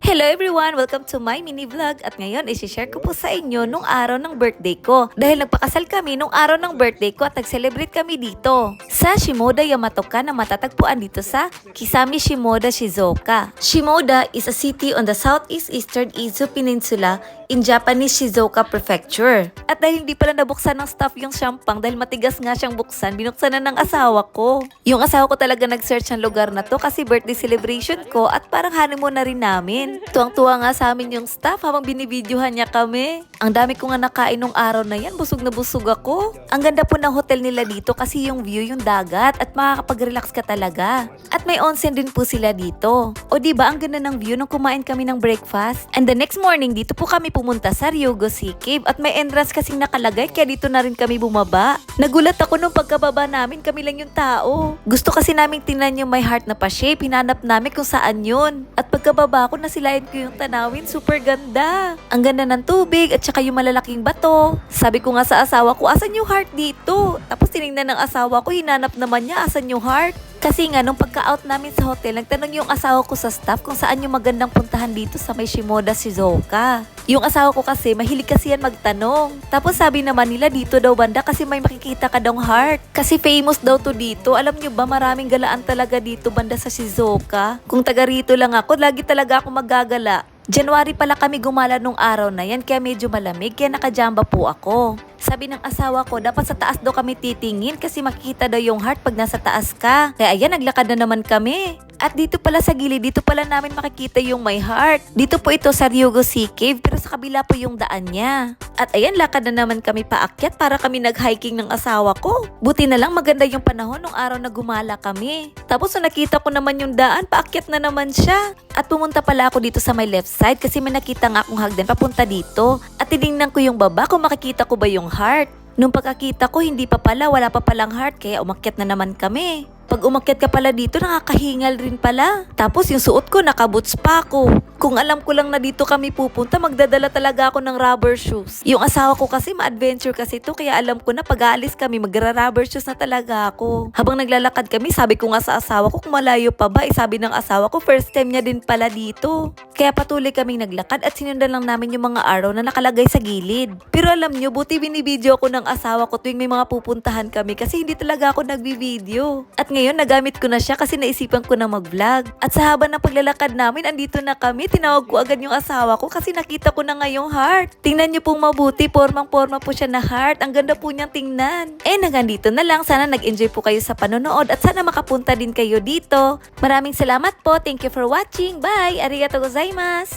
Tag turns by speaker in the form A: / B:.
A: Hello everyone! Welcome to my mini vlog at ngayon isi-share ko po sa inyo nung araw ng birthday ko dahil nagpakasal kami nung araw ng birthday ko at nag-celebrate kami dito sa Shimoda, Yamatoka na matatagpuan dito sa Kisame Shimoda, Shizuoka. Shimoda is a city on the southeast eastern Izu Peninsula in Japanese Shizuoka Prefecture. At dahil hindi pala nabuksan ng staff yung champagne dahil matigas nga siyang buksan, binuksan na ng asawa ko. Yung asawa ko talaga nag-search ng lugar na to kasi birthday celebration ko at parang honeymoon na rin namin. Tuwang-tuwa nga sa amin yung staff habang binibidyohan niya kami. Ang dami ko nga nakain nung araw na yan, busog na busog ako. Ang ganda po ng hotel nila dito kasi yung view yung dagat at makakapag-relax ka talaga. At may onsen din po sila dito. O diba ang ganda ng view nung kumain kami ng breakfast? And the next morning, dito po kami pumunta sa Ryogo Sea Cave at may entrance kasing nakalagay kaya dito na rin kami bumaba. Nagulat ako nung pagkababa namin, kami lang yung tao. Gusto kasi naming tingnan yung may heart na pa-shape, hinanap namin kung saan yun. At pagkababa ko, nasilayan ko yung tanawin, super ganda. Ang ganda ng tubig at saka yung malalaking bato. Sabi ko nga sa asawa ko, asan yung heart dito? Tapos tinignan ng asawa ko, hinanap naman niya, asan yung heart? Kasi nga, nung pagka-out namin sa hotel, nagtanong yung asawa ko sa staff kung saan yung magandang puntahan dito sa may Shimoda, Shizuoka. Yung asawa ko kasi, mahilig kasi yan magtanong. Tapos sabi naman nila dito daw banda kasi may makikita ka daw heart. Kasi famous daw to dito. Alam nyo ba, maraming galaan talaga dito banda sa Shizuoka. Kung taga rito lang ako, lagi talaga ako maggagala. January pala kami gumala nung araw na yan kaya medyo malamig kaya nakajamba po ako. Sabi ng asawa ko dapat sa taas daw kami titingin kasi makikita daw yung heart pag nasa taas ka. Kaya ayan naglakad na naman kami. At dito pala sa gilid, dito pala namin makikita yung my heart. Dito po ito sa Ryogo Sea Cave pero sa kabila po yung daan niya. At ayan lakad na naman kami paakyat para kami nag-hiking ng asawa ko. Buti na lang maganda yung panahon nung araw na gumala kami. Tapos nung nakita ko naman yung daan, paakyat na naman siya. At pumunta pala ako dito sa may left side kasi may nakita nga akong hagdan papunta dito. At tinignan ko yung baba kung makikita ko ba yung heart. Nung pagkakita ko, hindi pa pala, wala pa palang heart kaya umakyat na naman kami. Pag umakyat ka pala dito, nakakahingal rin pala. Tapos yung suot ko, nakaboots pa ako. Kung alam ko lang na dito kami pupunta, magdadala talaga ako ng rubber shoes. Yung asawa ko kasi, ma-adventure kasi to kaya alam ko na pag aalis kami, magra-rubber shoes na talaga ako. Habang naglalakad kami, sabi ko nga sa asawa ko, kung malayo pa ba, sabi ng asawa ko, first time niya din pala dito. Kaya patuloy kaming naglakad at sinundan lang namin yung mga araw na nakalagay sa gilid. Pero alam nyo, buti binibideo ko ng asawa ko tuwing may mga pupuntahan kami kasi hindi talaga ako nagbibideo. At ngayon, nagamit ko na siya kasi naisipan ko na mag-vlog. At sa haba ng paglalakad namin, andito na kami. Tinawag ko agad yung asawa ko kasi nakita ko na nga yung heart. Tingnan niyo pong mabuti, pormang-porma po siya na heart. Ang ganda po niyang tingnan. Hanggang dito na lang. Sana nag-enjoy po kayo sa panonood at sana makapunta din kayo dito. Maraming salamat po. Thank you for watching. Bye! Arigatou gozaimasu!